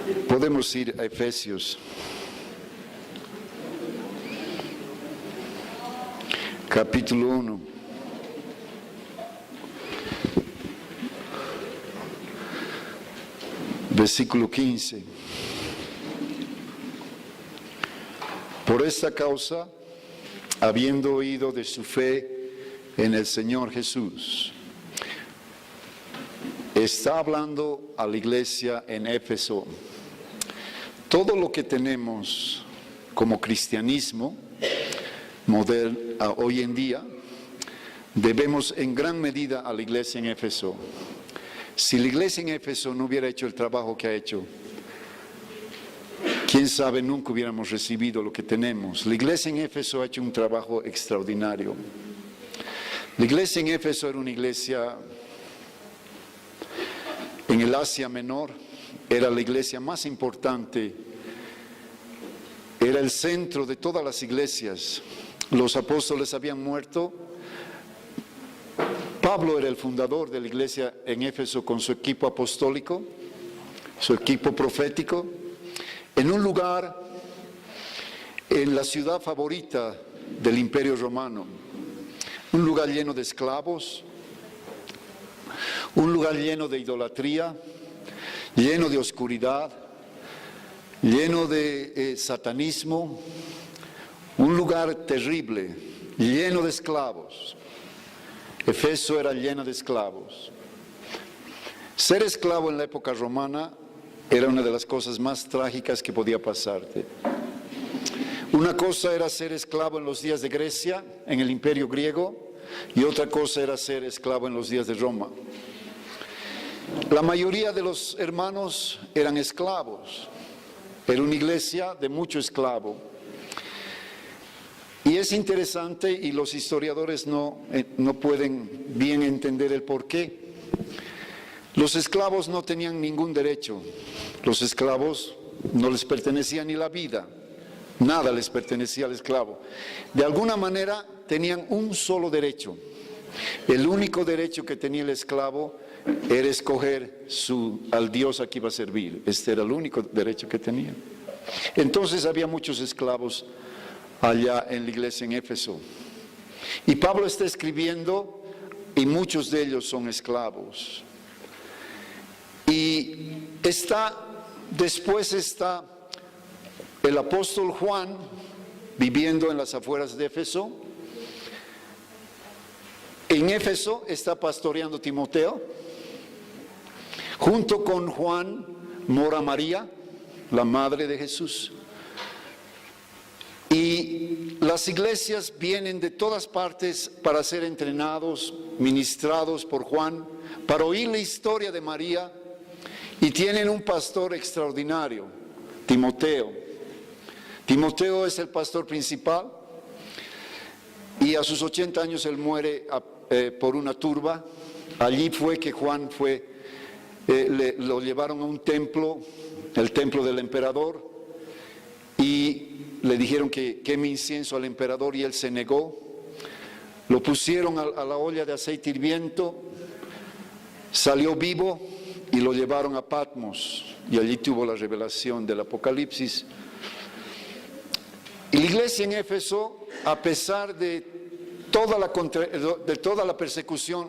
Podemos ir a Efesios, capítulo 1. Versículo 15. Por esta causa, habiendo oído de su fe en el Señor Jesús. Está hablando a la iglesia en Éfeso. Todo lo que tenemos como cristianismo hoy en día, debemos en gran medida a la iglesia en Éfeso. Si la iglesia en Éfeso no hubiera hecho el trabajo que ha hecho, quién sabe, nunca hubiéramos recibido lo que tenemos. La iglesia en Éfeso ha hecho un trabajo extraordinario. La iglesia en Éfeso era una iglesia en el Asia Menor, era la iglesia más importante, era el centro de todas las iglesias. Los apóstoles habían muerto. Pablo era el fundador de la iglesia en Éfeso con su equipo apostólico, su equipo profético, en un lugar, en la ciudad favorita del Imperio Romano, un lugar lleno de esclavos, un lugar lleno de idolatría, lleno de oscuridad, lleno de satanismo, un lugar terrible, lleno de esclavos. Éfeso era llena de esclavos. Ser esclavo en la época romana era una de las cosas más trágicas que podía pasarte. Una cosa era ser esclavo en los días de Grecia, en el Imperio griego, y otra cosa era ser esclavo en los días de Roma. La mayoría de los hermanos eran esclavos. Era una iglesia de mucho esclavo. Y es interesante, y los historiadores no pueden bien entender el porqué. Los esclavos no tenían ningún derecho. Los esclavos no les pertenecía ni la vida. Nada les pertenecía al esclavo. De alguna manera tenían un solo derecho. El único derecho que tenía el esclavo era escoger al Dios a quien iba a servir. Este era el único derecho que tenía. Entonces había muchos esclavos allá en la iglesia en Éfeso. Y Pablo está escribiendo, y muchos de ellos son esclavos. Y después está el apóstol Juan viviendo en las afueras de Éfeso. En Éfeso está pastoreando Timoteo. Junto con Juan mora María, la madre de Jesús. Y las iglesias vienen de todas partes para ser entrenados, ministrados por Juan, para oír la historia de María, y tienen un pastor extraordinario, Timoteo. Timoteo es el pastor principal, y a sus 80 años él muere por una turba. Allí fue que Juan lo llevaron a un templo, el templo del emperador, y le dijeron que queme incienso al emperador, y él se negó. Lo pusieron a la olla de aceite hirviendo, salió vivo y lo llevaron a Patmos, y allí tuvo la revelación del Apocalipsis. Y la iglesia en Éfeso, a pesar de toda la persecución,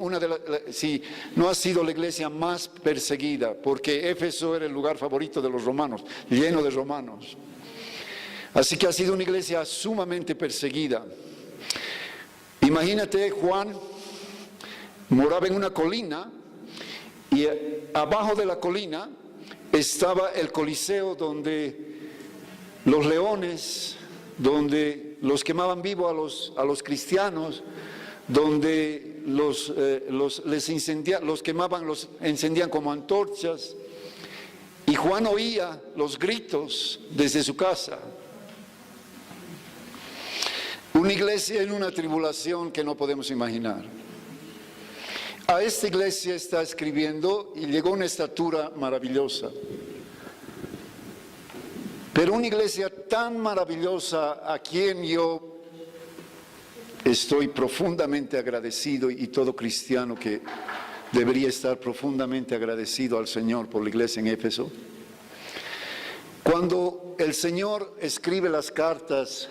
si no ha sido la iglesia más perseguida, porque Éfeso era el lugar favorito de los romanos, lleno de romanos. Así que ha sido una iglesia sumamente perseguida. Imagínate, Juan moraba en una colina, y abajo de la colina estaba el Coliseo, donde los leones, donde los quemaban vivos a los cristianos, donde los encendían como antorchas. Y Juan oía los gritos desde su casa. Una iglesia en una tribulación que no podemos imaginar. A esta iglesia está escribiendo, y llegó a una estatura maravillosa. Pero una iglesia tan maravillosa, a quien yo estoy profundamente agradecido, y todo cristiano que debería estar profundamente agradecido al Señor por la iglesia en Éfeso. Cuando el Señor escribe las cartas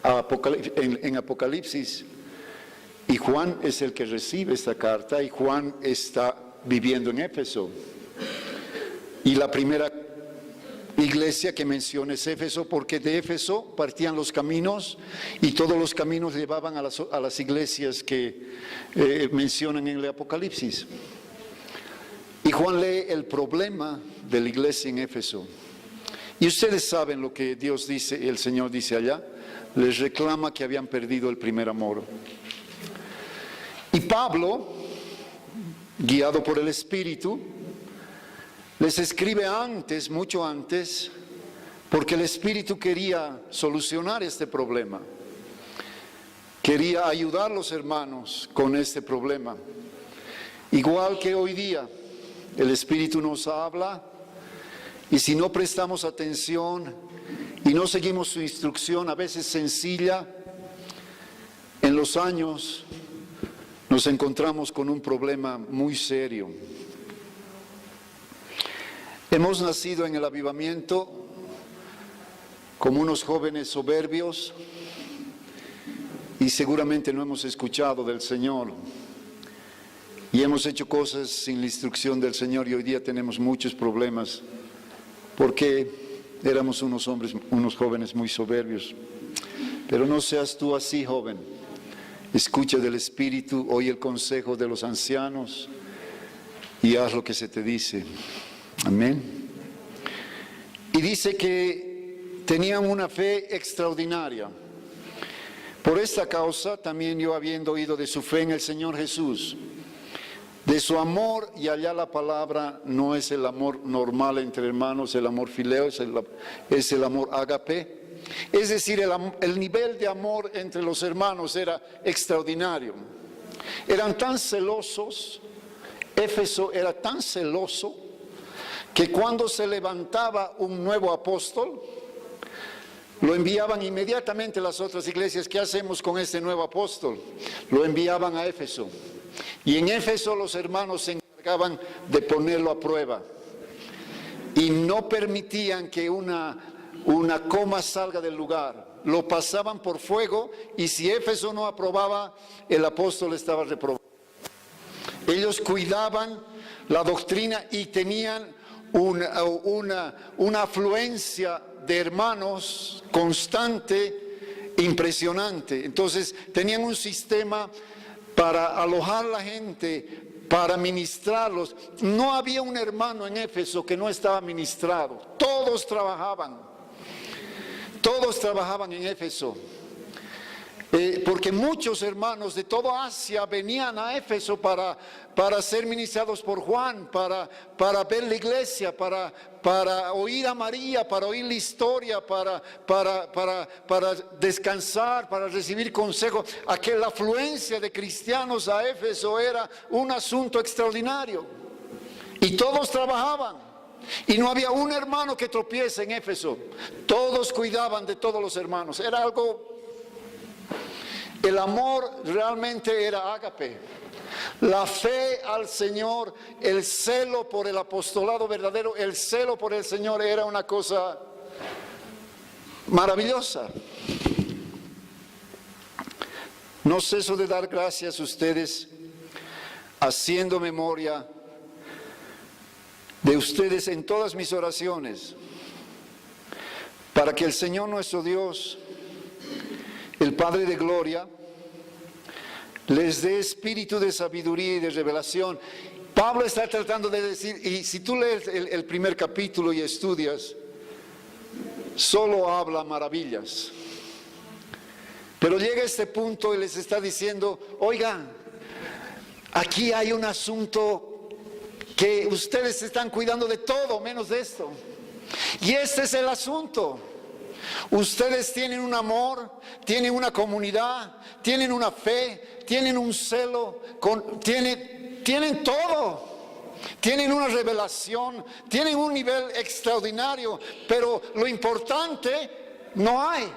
en Apocalipsis, y Juan es el que recibe esta carta, y Juan está viviendo en Éfeso. Y la primera iglesia que menciona es Éfeso, porque de Éfeso partían los caminos y todos los caminos llevaban a las iglesias que mencionan en el Apocalipsis. Y Juan lee el problema de la iglesia en Éfeso. Y ustedes saben lo que Dios dice, el Señor dice allá, les reclama que habían perdido el primer amor. Y Pablo, guiado por el Espíritu, les escribe antes, mucho antes, porque el Espíritu quería solucionar este problema. Quería ayudar a los hermanos con este problema. Igual que hoy día, el Espíritu nos habla y si no prestamos atención y no seguimos su instrucción, a veces sencilla, en los años nos encontramos con un problema muy serio. Hemos nacido en el avivamiento como unos jóvenes soberbios y seguramente no hemos escuchado del Señor y hemos hecho cosas sin la instrucción del Señor y hoy día tenemos muchos problemas porque éramos unos jóvenes muy soberbios. Pero no seas tú así, joven. Escucha del Espíritu, oye el consejo de los ancianos y haz lo que se te dice. Amén. Y dice que tenían una fe extraordinaria. Por esta causa, también yo habiendo oído de su fe en el Señor Jesús, de su amor, y allá la palabra no es el amor normal entre hermanos, el amor fileo, es el amor ágape. Es decir, el nivel de amor entre los hermanos era extraordinario. Eran tan celosos, Éfeso era tan celoso, que cuando se levantaba un nuevo apóstol, lo enviaban inmediatamente a las otras iglesias. ¿Qué hacemos con este nuevo apóstol? Lo enviaban a Éfeso. Y en Éfeso los hermanos se encargaban de ponerlo a prueba. Y no permitían que una coma salga del lugar. Lo pasaban por fuego y si Éfeso no aprobaba, el apóstol estaba reprobado. Ellos cuidaban la doctrina y tenían una afluencia de hermanos constante, impresionante. Entonces tenían un sistema para alojar a la gente, para ministrarlos. No había un hermano en Éfeso que no estaba ministrado. Todos trabajaban en Éfeso. Porque muchos hermanos de toda Asia venían a Éfeso para ser ministrados por Juan, para ver la iglesia, para oír a María, para oír la historia, para descansar, para recibir consejo. La afluencia de cristianos a Éfeso era un asunto extraordinario. Y todos trabajaban. Y no había un hermano que tropiece en Éfeso. Todos cuidaban de todos los hermanos. Era algo... El amor realmente era ágape. La fe al Señor, el celo por el apostolado verdadero, el celo por el Señor era una cosa maravillosa. No ceso de dar gracias a ustedes, haciendo memoria de ustedes en todas mis oraciones, para que el Señor nuestro Dios, el Padre de gloria, les dé espíritu de sabiduría y de revelación. Pablo está tratando de decir, y si tú lees el primer capítulo y estudias, solo habla maravillas. Pero llega a este punto y les está diciendo, oigan, aquí hay un asunto que ustedes están cuidando de todo menos de esto. Y este es el asunto. Ustedes tienen un amor, tienen una comunidad, tienen una fe, tienen un celo, tienen todo. Tienen una revelación, tienen un nivel extraordinario, pero lo importante no hay.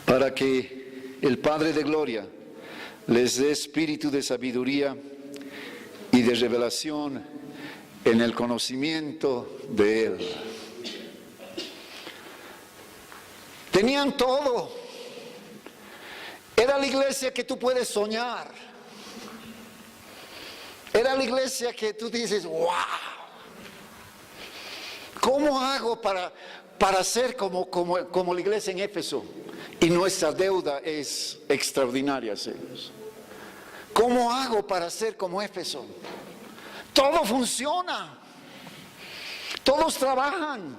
Para que el Padre de gloria les dé espíritu de sabiduría y y de revelación en el conocimiento de Él. Tenían todo. Era la iglesia que tú puedes soñar. Era la iglesia que tú dices, wow, ¿cómo hago para ser como la iglesia en Éfeso? Y nuestra deuda es extraordinaria, señores. ¿Cómo hago para ser como Éfeso? Todo funciona. Todos trabajan.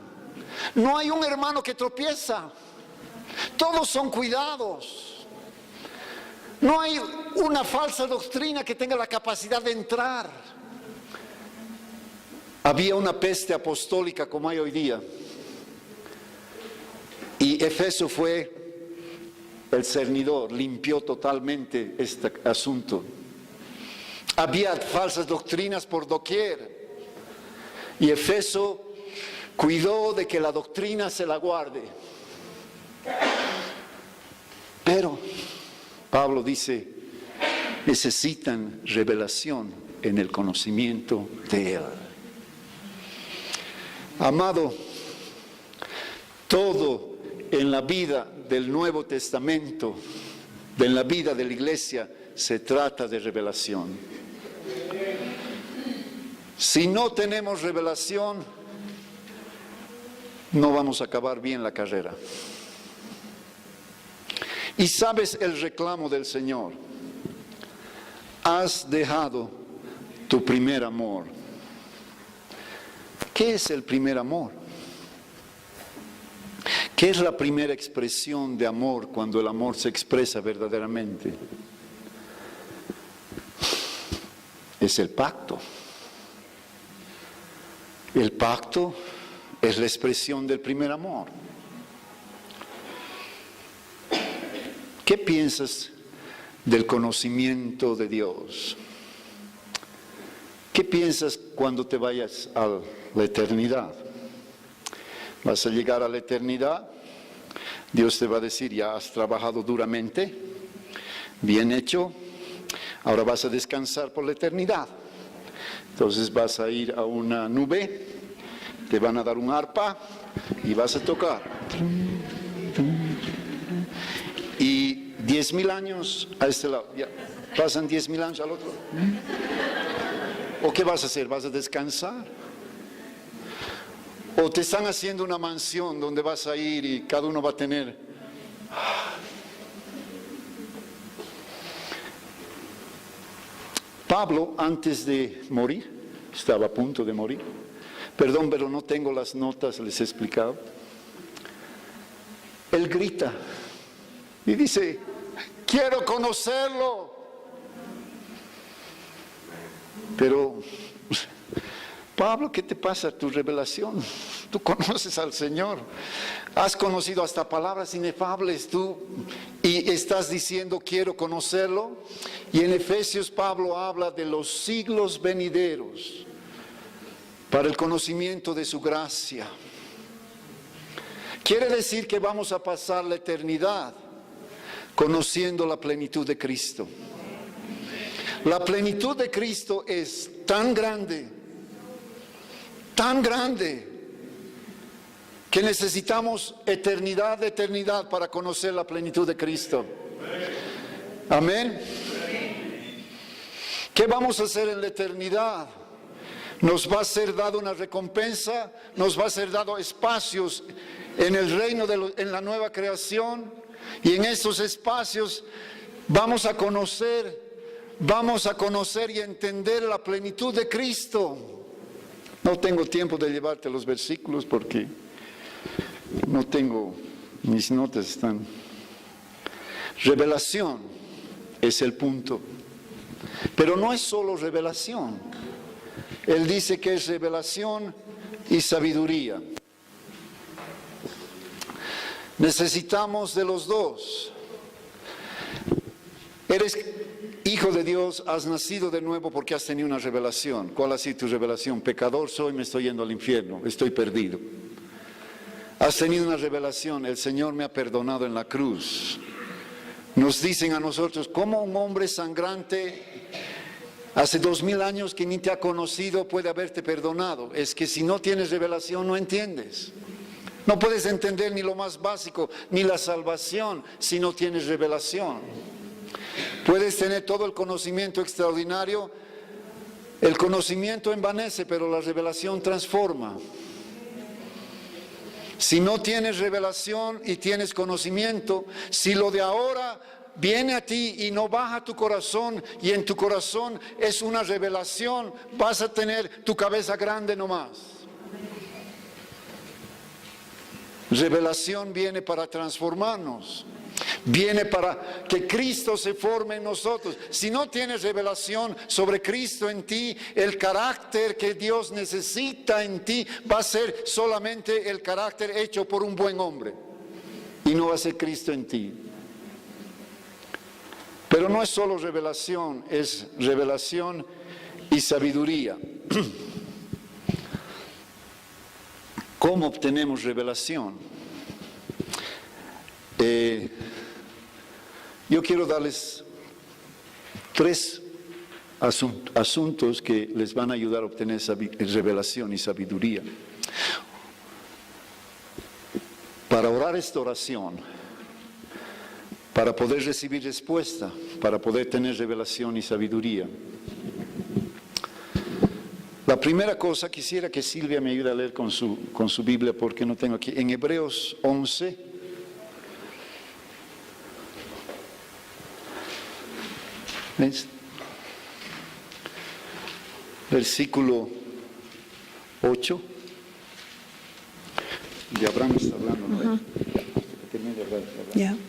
No hay un hermano que tropieza. Todos son cuidados. No hay una falsa doctrina que tenga la capacidad de entrar. Había una peste apostólica como hay hoy día. Y Éfeso fue el cernidor, limpió totalmente este asunto. Había falsas doctrinas por doquier. Y Éfeso cuidó de que la doctrina se la guarde. Pero Pablo dice, necesitan revelación en el conocimiento de Él. Amado, todo en la vida del Nuevo Testamento, en la vida de la iglesia, se trata de revelación. Si no tenemos revelación, no vamos a acabar bien la carrera. Y sabes el reclamo del Señor: has dejado tu primer amor. ¿Qué es el primer amor? ¿Qué es la primera expresión de amor cuando el amor se expresa verdaderamente? Es el pacto. El pacto es la expresión del primer amor. ¿Qué piensas del conocimiento de Dios? ¿Qué piensas cuando te vayas a la eternidad? Vas a llegar a la eternidad, Dios te va a decir, ya has trabajado duramente, bien hecho, ahora vas a descansar por la eternidad. Entonces vas a ir a una nube, te van a dar un arpa y vas a tocar. Y 10,000 años a este lado, ya, pasan 10,000 años al otro. ¿O qué vas a hacer? ¿Vas a descansar? ¿O te están haciendo una mansión donde vas a ir y cada uno va a tener? Pablo, antes de morir, estaba a punto de morir. Perdón, pero no tengo las notas, les he explicado. Él grita y dice, quiero conocerlo. Pero, Pablo, ¿qué te pasa? Tu revelación. Tú conoces al Señor. Has conocido hasta palabras inefables tú y estás diciendo quiero conocerlo. Y en Efesios Pablo habla de los siglos venideros para el conocimiento de su gracia. Quiere decir que vamos a pasar la eternidad conociendo la plenitud de Cristo. La plenitud de Cristo es tan grande, que necesitamos eternidad de eternidad para conocer la plenitud de Cristo. Amén. ¿Qué vamos a hacer en la eternidad? Nos va a ser dado una recompensa, nos va a ser dado espacios en el reino en la nueva creación, y en esos espacios vamos a conocer y entender la plenitud de Cristo. No tengo tiempo de llevarte los versículos porque no tengo, mis notas están. Revelación es el punto. Pero no es solo revelación. Él dice que es revelación y sabiduría. Necesitamos de los dos. Eres hijo de Dios, has nacido de nuevo porque has tenido una revelación. ¿Cuál ha sido tu revelación? Pecador soy, me estoy yendo al infierno, estoy perdido. Has tenido una revelación, el Señor me ha perdonado en la cruz. Nos dicen a nosotros, ¿cómo un hombre sangrante Hace 2000 años que ni te ha conocido puede haberte perdonado. Es que si no tienes revelación no entiendes. No puedes entender ni lo más básico, ni la salvación si no tienes revelación. Puedes tener todo el conocimiento extraordinario. El conocimiento envanece, pero la revelación transforma. Si no tienes revelación y tienes conocimiento, si lo de ahora viene a ti y no baja a tu corazón, y en tu corazón es una revelación, vas a tener tu cabeza grande nomás. Revelación viene para transformarnos. Viene para que Cristo se forme en nosotros. Si no tienes revelación sobre Cristo en ti, el carácter que Dios necesita en ti va a ser solamente el carácter hecho por un buen hombre. Y no va a ser Cristo en ti. Pero no es solo revelación, es revelación y sabiduría. ¿Cómo obtenemos revelación? Yo quiero darles 3 asuntos que les van a ayudar a obtener revelación y sabiduría. Para orar esta oración, para poder recibir respuesta, para poder tener revelación y sabiduría. La primera cosa, quisiera que Silvia me ayude a leer con su Biblia, porque no tengo aquí, en Hebreos 11, ¿ves? Versículo 8, de Abraham está hablando, ¿no?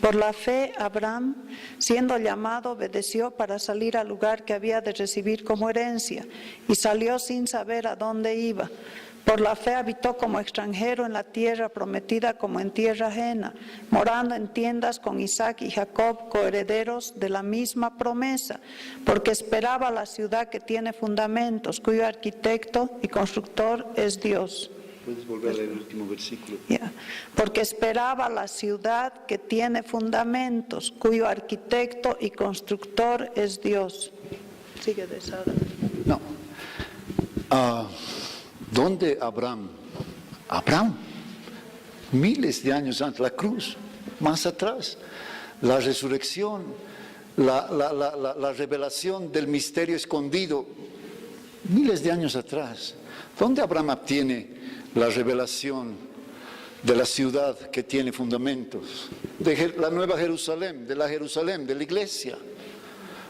Por la fe, Abraham, siendo llamado, obedeció para salir al lugar que había de recibir como herencia, y salió sin saber a dónde iba. Por la fe habitó como extranjero en la tierra prometida, como en tierra ajena, morando en tiendas con Isaac y Jacob, coherederos de la misma promesa, porque esperaba la ciudad que tiene fundamentos, cuyo arquitecto y constructor es Dios. ¿Puedes volver a leer el último versículo? Porque esperaba la ciudad que tiene fundamentos, cuyo arquitecto y constructor es Dios. Sigue de esa. No. ¿Dónde Abraham? Abraham, miles de años antes, la cruz, más atrás, la resurrección, la revelación del misterio escondido, miles de años atrás. ¿Dónde Abraham obtiene la revelación de la ciudad que tiene fundamentos? De la Nueva Jerusalén, de la iglesia.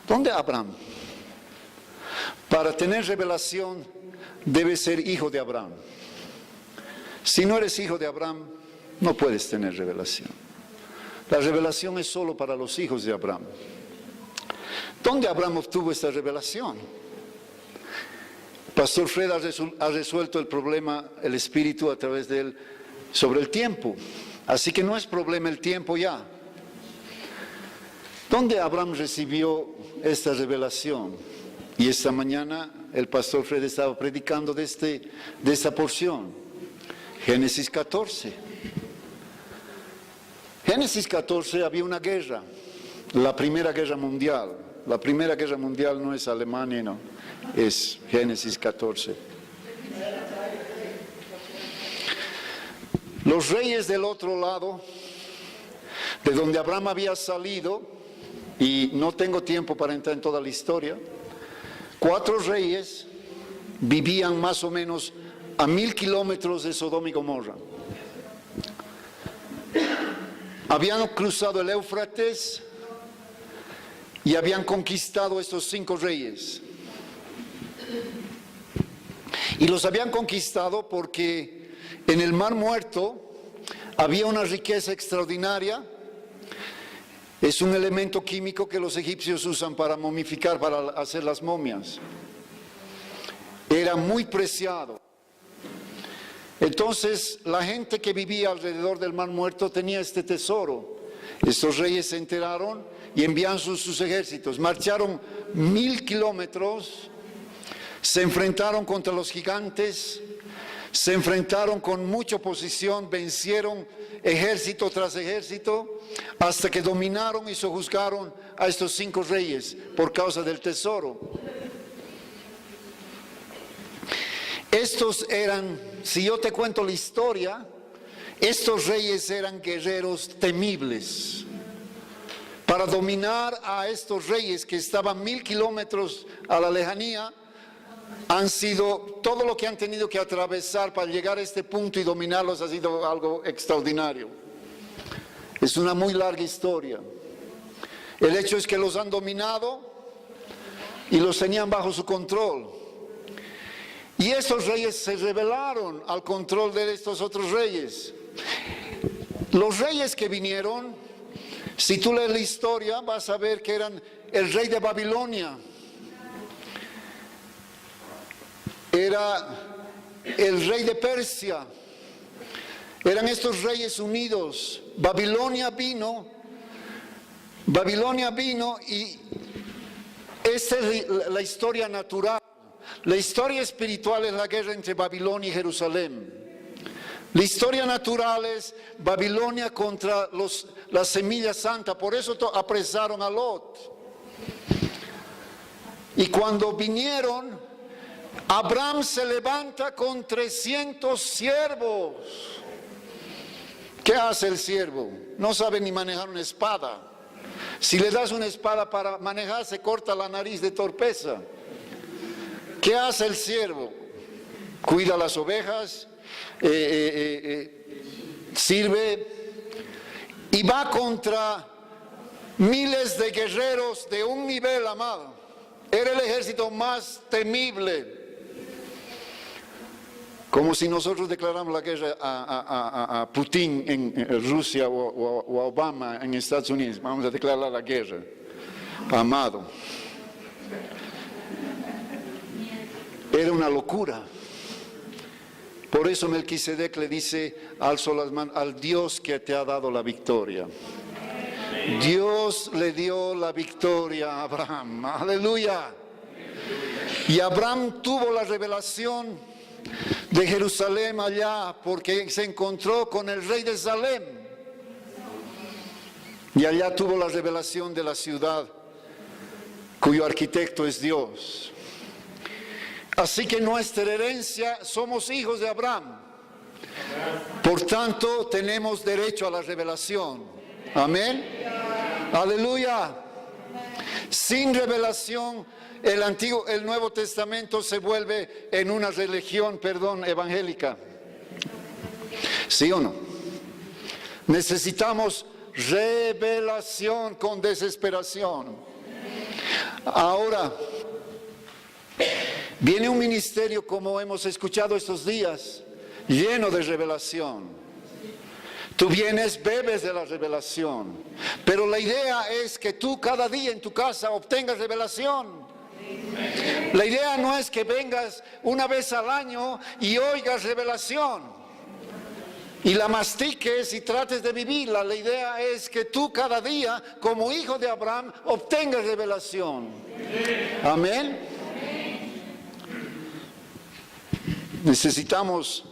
¿Dónde Abraham? Para tener revelación debes ser hijo de Abraham. Si no eres hijo de Abraham, no puedes tener revelación. La revelación es solo para los hijos de Abraham. ¿Dónde Abraham obtuvo esta revelación? Pastor Fred ha resuelto el problema, el espíritu a través de él, sobre el tiempo. Así que no es problema el tiempo ya. ¿Dónde Abraham recibió esta revelación? Y esta mañana el pastor Fred estaba predicando de esta porción. Génesis 14. Génesis 14 había una guerra, la Primera Guerra Mundial. La Primera Guerra Mundial no es Alemania, no, es Génesis 14. Los reyes del otro lado, de donde Abraham había salido, y no tengo tiempo para entrar en toda la historia, 4 reyes vivían más o menos a 1000 kilómetros de Sodoma y Gomorra. Habían cruzado el Éufrates y habían conquistado estos 5 reyes. Y los habían conquistado porque en el Mar Muerto había una riqueza extraordinaria. Es un elemento químico que los egipcios usan para momificar, para hacer las momias. Era muy preciado. Entonces, la gente que vivía alrededor del Mar Muerto tenía este tesoro. Estos reyes se enteraron y enviaron sus ejércitos. Marcharon 1000 kilómetros, se enfrentaron contra los gigantes, se enfrentaron con mucha oposición, vencieron ejército tras ejército, hasta que dominaron y sojuzgaron a estos 5 reyes por causa del tesoro. Estos eran, si yo te cuento la historia, estos reyes eran guerreros temibles. Para dominar a estos reyes que estaban 1000 kilómetros a la lejanía, han sido, todo lo que han tenido que atravesar para llegar a este punto y dominarlos ha sido algo extraordinario. Es una muy larga historia. El hecho es que los han dominado y los tenían bajo su control. Y estos reyes se rebelaron al control de estos otros reyes. Los reyes que vinieron, si tú lees la historia, vas a ver que eran el rey de Babilonia, era el rey de Persia, eran estos reyes unidos. Babilonia vino y esta es la historia natural. La historia espiritual es la guerra entre Babilonia y Jerusalén. La historia natural es Babilonia contra la semilla santa, por eso apresaron a Lot. Y cuando vinieron, Abraham se levanta con 300 siervos. ¿Qué hace el siervo? No sabe ni manejar una espada. Si le das una espada para manejar, se corta la nariz de torpeza. ¿Qué hace el siervo? Cuida las ovejas, sirve y va contra miles de guerreros de un nivel, amado. Era el ejército más temible. Como si nosotros declaramos la guerra a Putin en Rusia o a Obama en Estados Unidos. Vamos a declarar la guerra, amado. Era una locura. Por eso Melquisedec le dice, alzo las manos al Dios que te ha dado la victoria. Dios le dio la victoria a Abraham. Aleluya. Y Abraham tuvo la revelación de Jerusalén allá porque se encontró con el rey de Salem. Y allá tuvo la revelación de la ciudad cuyo arquitecto es Dios. Así que nuestra herencia, somos hijos de Abraham. Por tanto, tenemos derecho a la revelación. Amén. Aleluya. Sin revelación, el Nuevo Testamento se vuelve en una religión, evangélica. ¿Sí o no? Necesitamos revelación con desesperación. Ahora, viene un ministerio, como hemos escuchado estos días, lleno de revelación. Tú vienes, bebes de la revelación. Pero la idea es que tú cada día en tu casa obtengas revelación. La idea no es que vengas una vez al año y oigas revelación y la mastiques y trates de vivirla. La idea es que tú cada día, como hijo de Abraham, obtengas revelación. Amén. Necesitamos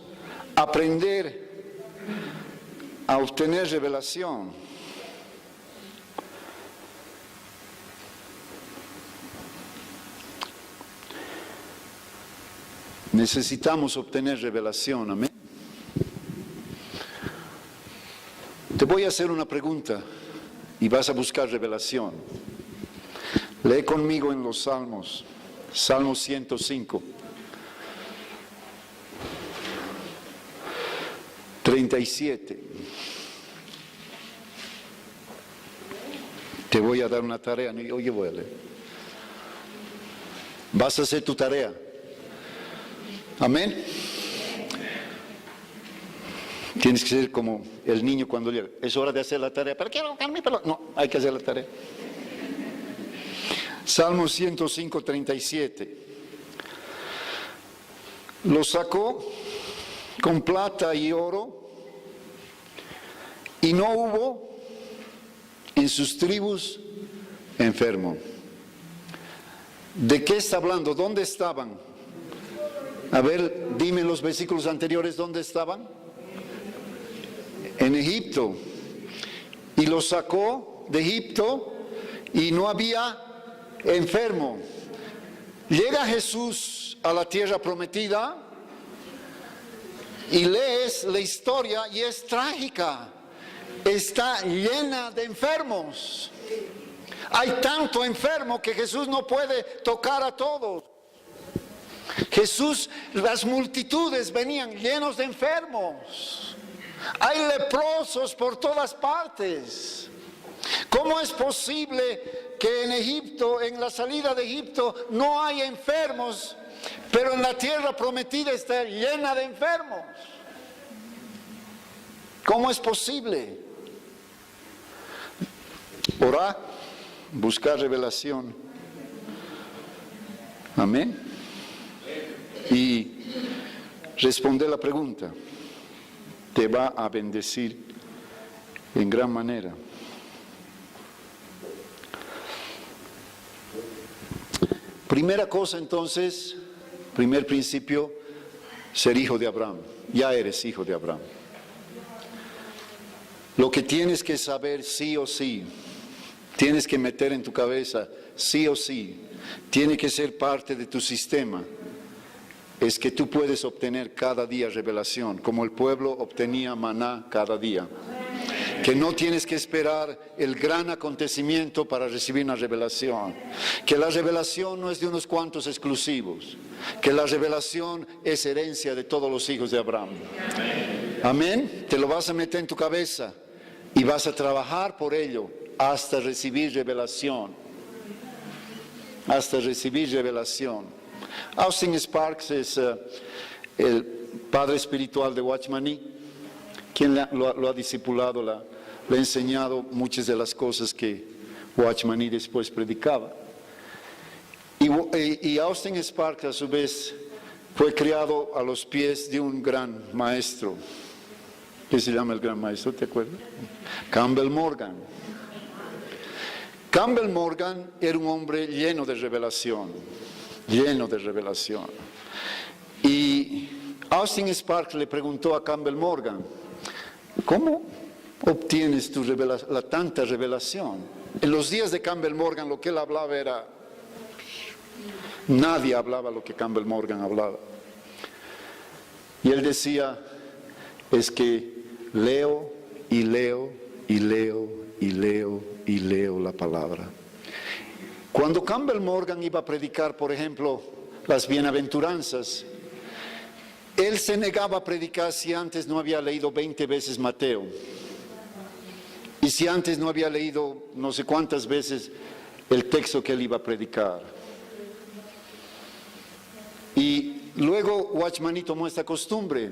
aprender a obtener revelación. Necesitamos obtener revelación, amén. Te voy a hacer una pregunta y vas a buscar revelación. Lee conmigo en los Salmos, Salmo 105. 37. Te voy a dar una tarea, no, yo voy a leer. Vas a hacer tu tarea. Amén. Tienes que ser como el niño cuando llega. Es hora de hacer la tarea. ¿Pero quiero cambiar? No, hay que hacer la tarea. Salmo 105, 37. Lo sacó con plata y oro, y no hubo en sus tribus enfermo. ¿De qué está hablando? ¿Dónde estaban? A ver, dime en los versículos anteriores, ¿dónde estaban? En Egipto. Y los sacó de Egipto y no había enfermo. Llega Jesús a la tierra prometida y lees la historia y es trágica. Está llena de enfermos. Hay tanto enfermo que Jesús no puede tocar a todos. Jesús, las multitudes venían llenos de enfermos. Hay leprosos por todas partes. ¿Cómo es posible que en Egipto, en la salida de Egipto, no hay enfermos, pero en la tierra prometida está llena de enfermos? ¿Cómo es posible? Orar, buscar revelación. Amén. Y responder la pregunta. Te va a bendecir en gran manera. Primera cosa entonces, primer principio, ser hijo de Abraham. Ya eres hijo de Abraham. Lo que tienes que saber sí o sí, tienes que meter en tu cabeza sí o sí, tiene que ser parte de tu sistema, es que tú puedes obtener cada día revelación, como el pueblo obtenía maná cada día. Que no tienes que esperar el gran acontecimiento para recibir una revelación. Que la revelación no es de unos cuantos exclusivos. Que la revelación es herencia de todos los hijos de Abraham. Amén. Te lo vas a meter en tu cabeza y vas a trabajar por ello hasta recibir revelación. Hasta recibir revelación. Austin Sparks es el padre espiritual de Watchman Nee, quien lo ha discipulado, le ha enseñado muchas de las cosas que Watchman Nee después predicaba. Y Austin Sparks a su vez fue criado a los pies de un gran maestro. ¿Qué se llama el gran maestro? ¿Te acuerdas? Campbell Morgan. Campbell Morgan era un hombre lleno de revelación. Lleno de revelación. Y Austin Sparks le preguntó a Campbell Morgan, ¿cómo obtienes la tanta revelación? En los días de Campbell Morgan lo que él hablaba era, nadie hablaba lo que Campbell Morgan hablaba. Y él decía, es que leo y leo y leo y leo y leo la palabra. Cuando Campbell Morgan iba a predicar, por ejemplo, las bienaventuranzas, él se negaba a predicar si antes no había leído 20 veces Mateo. Y si antes no había leído no sé cuántas veces el texto que él iba a predicar. Y luego Watchman Nee tomó esta costumbre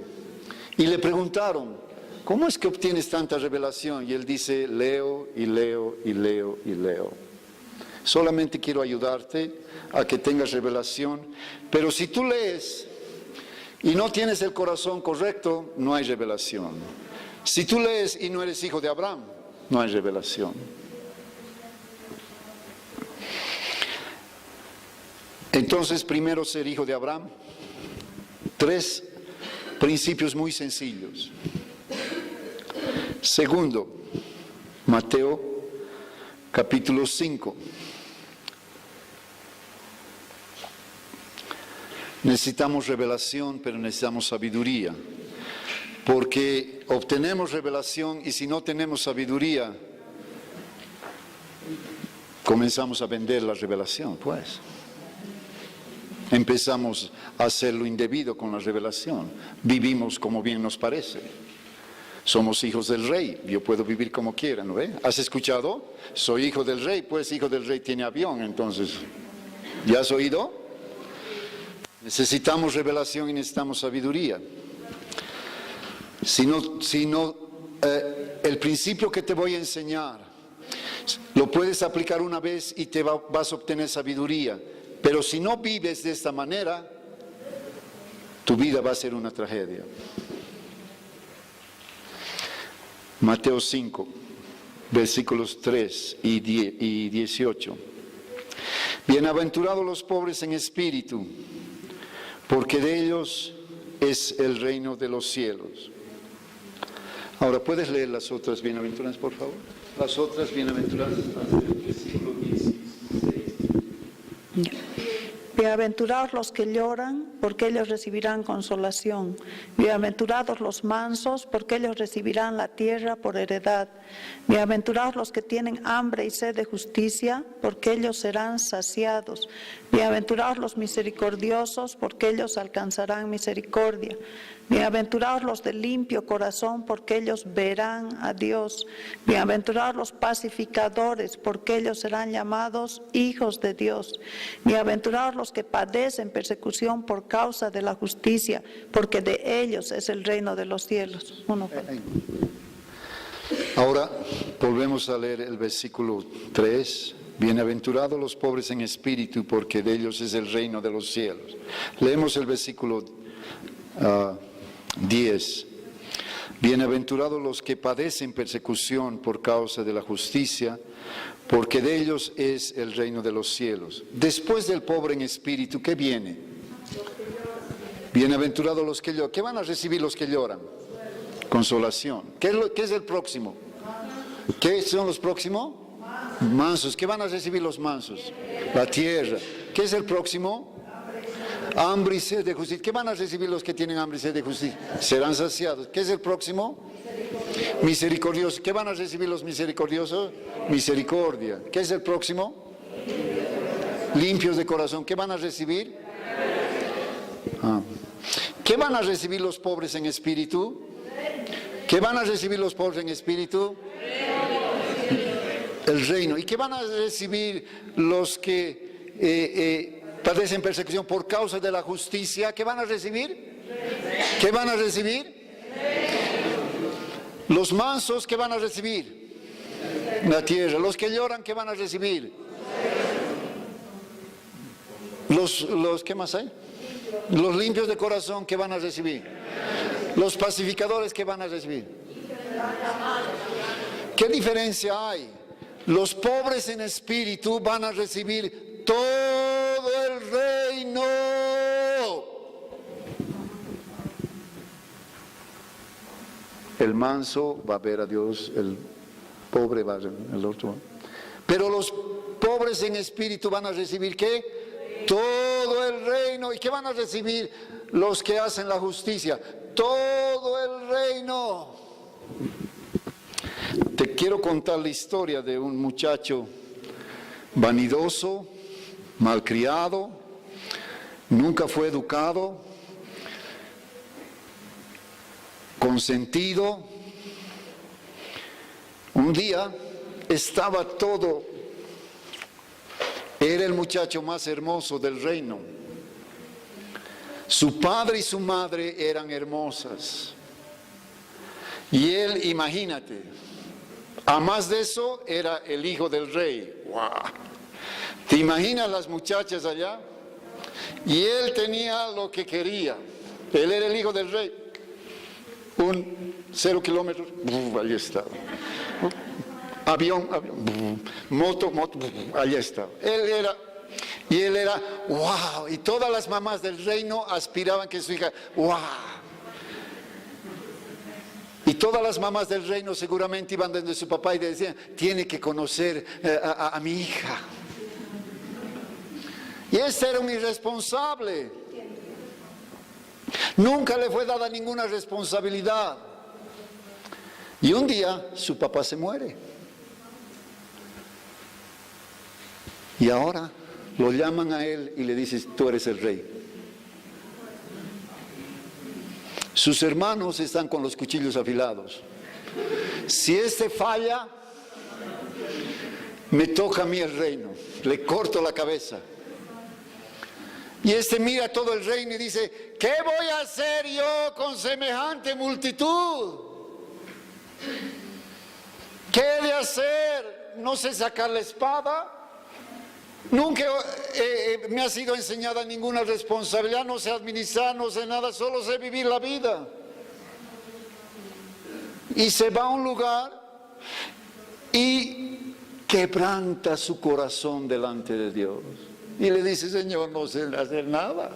y le preguntaron, ¿cómo es que obtienes tanta revelación? Y él dice, leo y leo y leo y leo. Solamente quiero ayudarte a que tengas revelación, pero si tú lees y no tienes el corazón correcto, no hay revelación. Si tú lees y no eres hijo de Abraham, no hay revelación. Entonces, primero ser hijo de Abraham. 3 principios muy sencillos. Segundo, Mateo capítulo 5. Necesitamos revelación, pero necesitamos sabiduría. Porque obtenemos revelación y si no tenemos sabiduría, comenzamos a vender la revelación, pues. Empezamos a hacer lo indebido con la revelación. Vivimos como bien nos parece. Somos hijos del rey, yo puedo vivir como quiera, ¿no ve? ¿Has escuchado? Soy hijo del rey, pues hijo del rey tiene avión, entonces. ¿Ya has oído? Necesitamos revelación y necesitamos sabiduría. Si no, el principio que te voy a enseñar, lo puedes aplicar una vez y vas a obtener sabiduría. Pero si no vives de esta manera, tu vida va a ser una tragedia. Mateo 5, versículos 3 y 18. Bienaventurados los pobres en espíritu, porque de ellos es el reino de los cielos. Ahora, ¿puedes leer las otras bienaventuranzas, por favor? Las otras bienaventuranzas, versículo 16. Bienaventurados los que lloran, porque ellos recibirán consolación. Bienaventurados los mansos, porque ellos recibirán la tierra por heredad. Bienaventurados los que tienen hambre y sed de justicia, porque ellos serán saciados. Bienaventurados los misericordiosos, porque ellos alcanzarán misericordia. Bienaventurados los de limpio corazón, porque ellos verán a Dios. Bienaventurados los pacificadores, porque ellos serán llamados hijos de Dios. Bienaventurados los que padecen persecución por causa de la justicia, porque de ellos es el reino de los cielos. Ahora volvemos a leer el versículo 3. Bienaventurados los pobres en espíritu, porque de ellos es el reino de los cielos. Leemos el versículo 10. Bienaventurados los que padecen persecución por causa de la justicia, porque de ellos es el reino de los cielos. Después del pobre en espíritu, ¿qué viene? Bienaventurados los que lloran. ¿Qué van a recibir los que lloran? Consolación. ¿Qué es el próximo? ¿Qué son los próximos? Mansos. ¿Qué van a recibir los mansos? La tierra. ¿Qué es el próximo? Hambre y sed de justicia. ¿Qué van a recibir los que tienen hambre y sed de justicia? Serán saciados. ¿Qué es el próximo? Misericordiosos. ¿Qué van a recibir los misericordiosos? Misericordia. ¿Qué es el próximo? Limpios de corazón. ¿Qué van a recibir? ¿Qué van a recibir los pobres en espíritu? ¿Qué van a recibir los pobres en espíritu? El reino. ¿Y qué van a recibir los que padecen persecución por causa de la justicia? ¿Qué van a recibir? ¿Qué van a recibir? Los mansos, ¿qué van a recibir? La tierra. Los que lloran, ¿qué van a recibir? ¿Qué más hay? Los limpios de corazón, ¿qué van a recibir? Los pacificadores, ¿qué van a recibir? ¿Qué diferencia hay? Los pobres en espíritu van a recibir todo el reino. El manso va a ver a Dios, el pobre va a ver el otro. Pero los pobres en espíritu van a recibir ¿qué? Todo el reino. ¿Y qué van a recibir los que hacen la justicia? Todo el reino. Te quiero contar la historia de un muchacho vanidoso, malcriado, nunca fue educado, consentido. Un día estaba todo, era el muchacho más hermoso del reino. Su padre y su madre eran hermosas. Y él, imagínate, a más de eso, era el hijo del rey. ¡Wow! ¿Te imaginas las muchachas allá? Y él tenía lo que quería. Él era el hijo del rey. 0 kilómetros, allí estaba. Avión, moto, allí estaba. Él era, wow. Y todas las mamás del reino aspiraban que su hija, wow. Y todas las mamás del reino seguramente iban donde su papá y le decían, tiene que conocer a mi hija. Y este era un irresponsable. Nunca le fue dada ninguna responsabilidad. Y un día su papá se muere. Y ahora lo llaman a él y le dicen, tú eres el rey. Sus hermanos están con los cuchillos afilados. Si este falla, me toca a mí el reino. Le corto la cabeza. Y este mira todo el reino y dice, ¿qué voy a hacer yo con semejante multitud? ¿Qué he de hacer? No sé sacar la espada. Nunca me ha sido enseñada ninguna responsabilidad, no sé administrar, no sé nada, solo sé vivir la vida. Y se va a un lugar y quebranta su corazón delante de Dios. Y le dice, Señor, no sé hacer nada.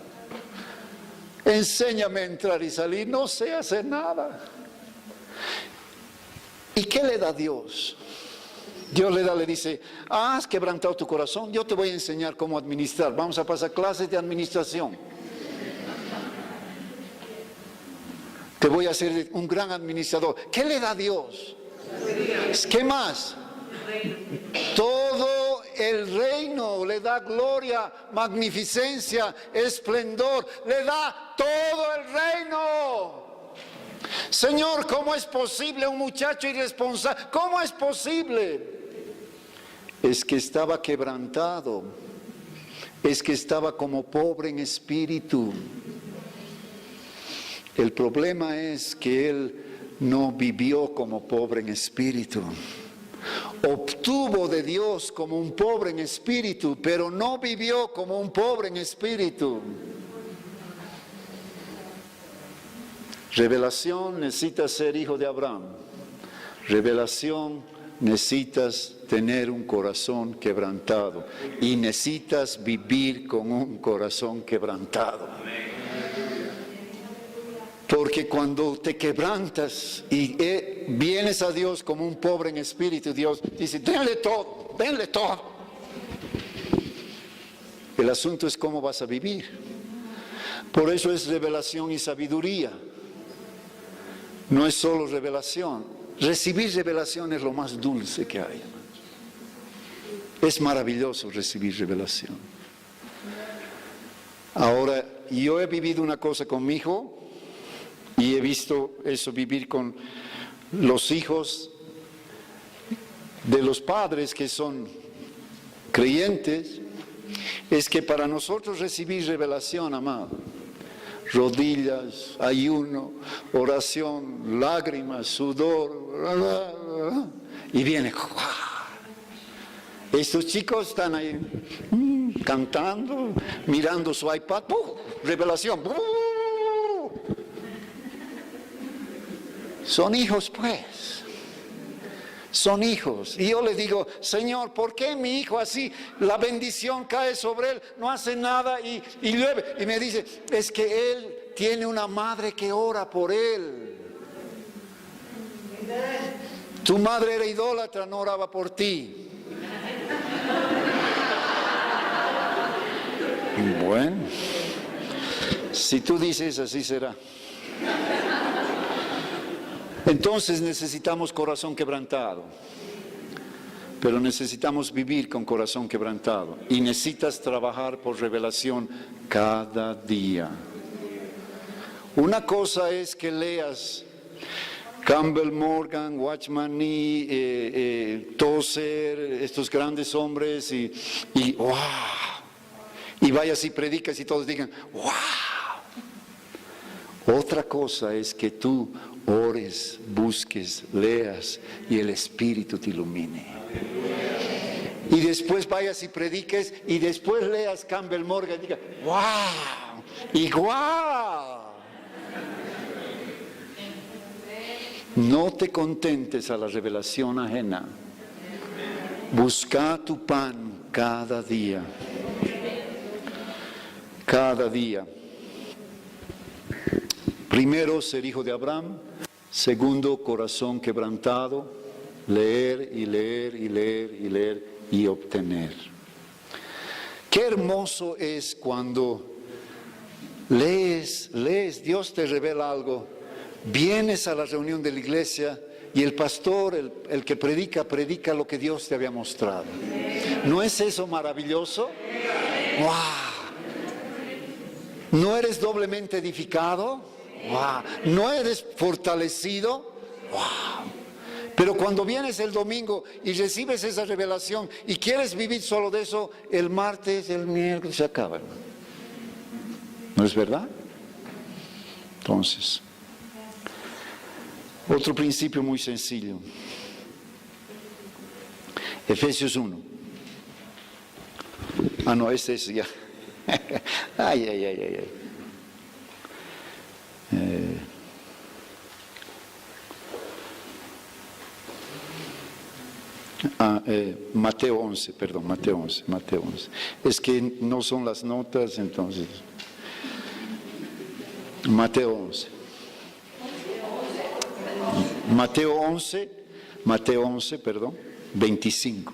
Enséñame a entrar y salir, no sé hacer nada. ¿Y qué le da Dios? Dios le dice, has quebrantado tu corazón, yo te voy a enseñar cómo administrar. Vamos a pasar clases de administración. Te voy a hacer un gran administrador. ¿Qué le da Dios? ¿Qué más? Todo el reino, le da gloria, magnificencia, esplendor, le da todo el reino. Señor, ¿cómo es posible un muchacho irresponsable? ¿Cómo es posible? Es que estaba quebrantado, es que estaba como pobre en espíritu. El problema es que él no vivió como pobre en espíritu. Obtuvo de Dios como un pobre en espíritu, pero no vivió como un pobre en espíritu. Revelación, necesitas ser hijo de Abraham. Revelación, necesitas tener un corazón quebrantado. Y necesitas vivir con un corazón quebrantado. Porque cuando te quebrantas y vienes a Dios como un pobre en espíritu, Dios dice, denle todo, denle todo. El asunto es cómo vas a vivir. Por eso es revelación y sabiduría. No es solo revelación. Recibir revelación es lo más dulce que hay. Es maravilloso recibir revelación. Ahora, yo he vivido una cosa con mi hijo. Y he visto eso vivir con los hijos de los padres que son creyentes, es que para nosotros recibir revelación, amado, rodillas, ayuno, oración, lágrimas, sudor, y viene, estos chicos están ahí cantando, mirando su iPad, revelación, son hijos pues, son hijos. Y yo le digo, Señor, ¿por qué mi hijo así? La bendición cae sobre él, no hace nada y llueve. Y me dice, es que él tiene una madre que ora por él. Tu madre era idólatra, no oraba por ti. Bueno, si tú dices, así será. Entonces necesitamos corazón quebrantado, pero necesitamos vivir con corazón quebrantado y necesitas trabajar por revelación cada día. Una cosa es que leas Campbell Morgan, Watchman Nee, Tozer, estos grandes hombres y ¡wow! Y vayas y predicas y todos digan ¡wow! Otra cosa es que tú ores, busques, leas y el Espíritu te ilumine. Y después vayas y prediques y después leas Campbell Morgan y digas, ¡wow! ¡Igual! No te contentes a la revelación ajena. Busca tu pan cada día. Cada día. Primero, ser hijo de Abraham. Segundo, corazón quebrantado. Leer y leer y leer y leer y obtener. Qué hermoso es cuando lees, Dios te revela algo. Vienes a la reunión de la iglesia y el pastor, el que predica lo que Dios te había mostrado. ¿No es eso maravilloso? ¡Wow! ¿No eres doblemente edificado? ¡Wow! ¿No eres fortalecido? ¡Wow! Pero cuando vienes el domingo y recibes esa revelación y quieres vivir solo de eso, el martes, el miércoles se acaba. ¿No es verdad? Entonces, otro principio muy sencillo. Efesios 1. Ah, no, este es ya. Ay. Mateo 11, perdón, Mateo 11. Es que no son las notas, entonces. Mateo 11. Mateo 11, perdón. 25.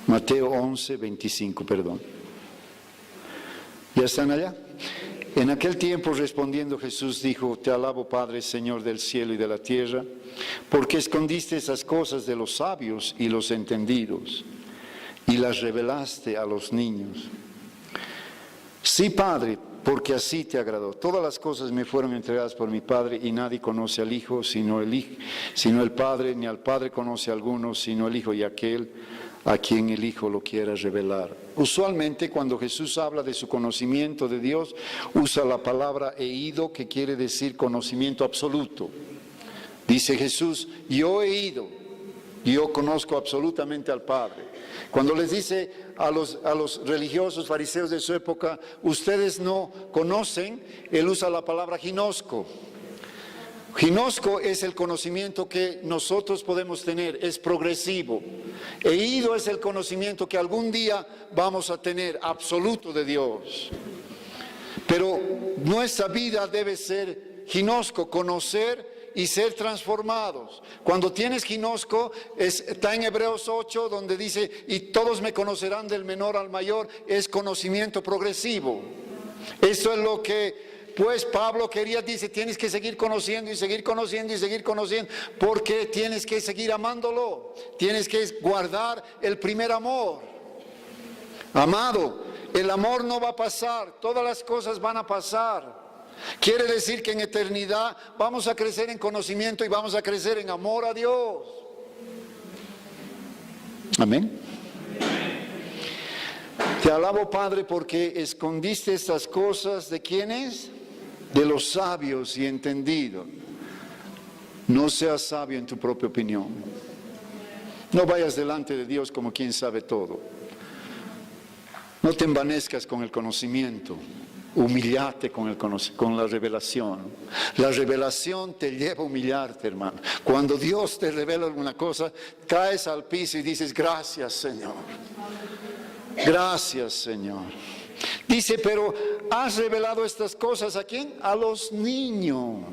Mateo 11, 25, perdón. ¿Ya están allá? En aquel tiempo respondiendo Jesús dijo: Te alabo, Padre, Señor del cielo y de la tierra, porque escondiste esas cosas de los sabios y los entendidos, y las revelaste a los niños. Sí, Padre, porque así te agradó. Todas las cosas me fueron entregadas por mi Padre, y nadie conoce al Hijo sino el Padre, ni al Padre conoce a alguno sino el Hijo y aquel a quien el Hijo lo quiera revelar. Usualmente cuando Jesús habla de su conocimiento de Dios, usa la palabra eido, que quiere decir conocimiento absoluto. Dice Jesús: yo he ido, yo conozco absolutamente al Padre. Cuando les dice a los religiosos fariseos de su época: ustedes no conocen, él usa la palabra ginosco. Ginosco es el conocimiento que nosotros podemos tener, es progresivo. Eido es el conocimiento que algún día vamos a tener, absoluto de Dios. Pero nuestra vida debe ser ginosco, conocer y ser transformados. Cuando tienes ginosco, está en Hebreos 8, donde dice: y todos me conocerán del menor al mayor. Es conocimiento progresivo. Esto es lo que pues Pablo quería, dice: tienes que seguir conociendo y seguir conociendo y seguir conociendo, porque tienes que seguir amándolo, tienes que guardar el primer amor. Amado, el amor no va a pasar, todas las cosas van a pasar. Quiere decir que en eternidad vamos a crecer en conocimiento y vamos a crecer en amor a Dios. Amén. Te alabo, Padre, porque escondiste estas cosas ¿de quiénes? De los sabios y entendidos. No seas sabio en tu propia opinión. No vayas delante de Dios como quien sabe todo. No te envanezcas con el conocimiento. Humillate con la revelación. La revelación te lleva a humillarte, hermano. Cuando Dios te revela alguna cosa, caes al piso y dices: gracias, Señor. Gracias, Señor. Dice: pero has revelado estas cosas ¿a quién? A los niños.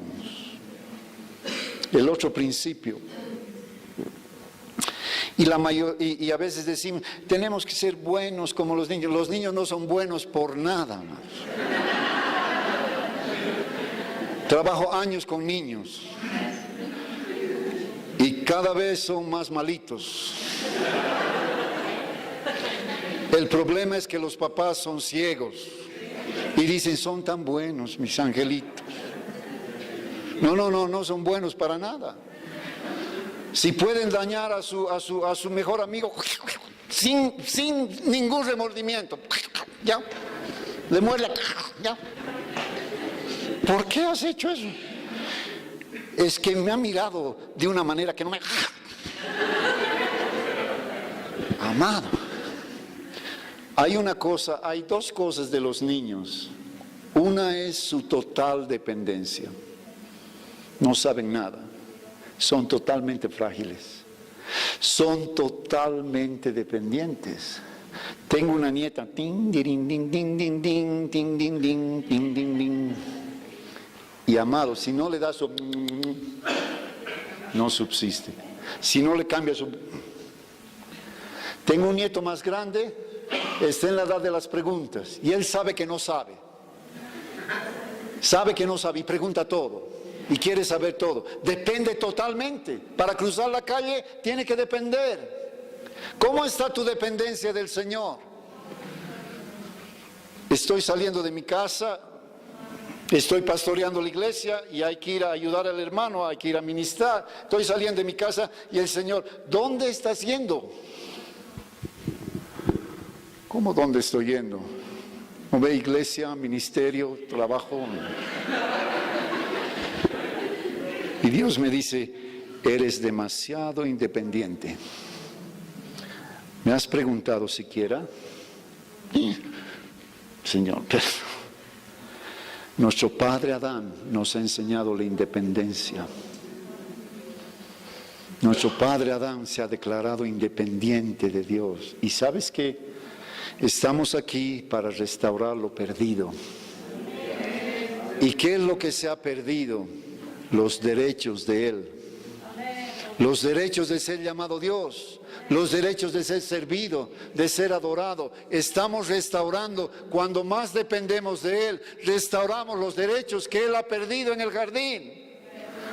El otro principio. Y a veces decimos: tenemos que ser buenos como los niños. Los niños no son buenos por nada más. Trabajo años con niños y cada vez son más malitos. El problema es que los papás son ciegos y dicen: son tan buenos mis angelitos. No son buenos para nada. Si pueden dañar a su mejor amigo sin ningún remordimiento, ya, le muerde, ya. ¿Por qué has hecho eso? Es que me ha mirado de una manera que no me... Amado, hay dos cosas de los niños. Una es su total dependencia. No saben nada. Son totalmente frágiles. Son totalmente dependientes. Tengo una nieta. Ting, dirin, ding, ding, ding, ding, ding, ding, ding, ding, ding, ding. Y amado, si no le das su... no subsiste. Si no le cambia su... Tengo un nieto más grande, está en la edad de las preguntas, y él sabe que no sabe. Sabe que no sabe y pregunta todo, y quiere saber todo. Depende totalmente. Para cruzar la calle tiene que depender. ¿Cómo está tu dependencia del Señor? Estoy saliendo de mi casa, estoy pastoreando la iglesia y hay que ir a ayudar al hermano, hay que ir a ministrar. Estoy saliendo de mi casa y el Señor: ¿dónde estás yendo? ¿Cómo dónde estoy yendo? ¿No ve iglesia, ministerio, trabajo? Y Dios me dice: eres demasiado independiente. ¿Me has preguntado siquiera? Señor, pero nuestro padre Adán nos ha enseñado la independencia. Nuestro padre Adán se ha declarado independiente de Dios. ¿Y sabes qué? Estamos aquí para restaurar lo perdido. ¿Y qué es lo que se ha perdido? Los derechos de Él. los derechos de ser llamado Dios, los derechos de ser servido, de ser adorado. Estamos restaurando, cuando más dependemos de Él, restauramos los derechos que Él ha perdido en el jardín.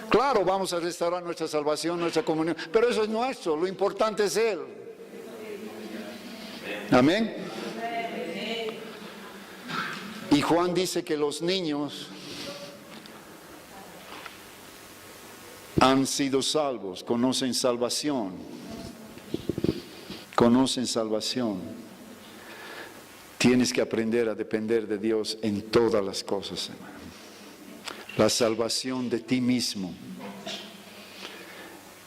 Claro, vamos a restaurar nuestra salvación, nuestra comunión, pero eso es nuestro, lo importante es Él. Amén. Y Juan dice que los niños han sido salvos, conocen salvación. Conocen salvación. Tienes que aprender a depender de Dios en todas las cosas, hermano. La salvación de ti mismo.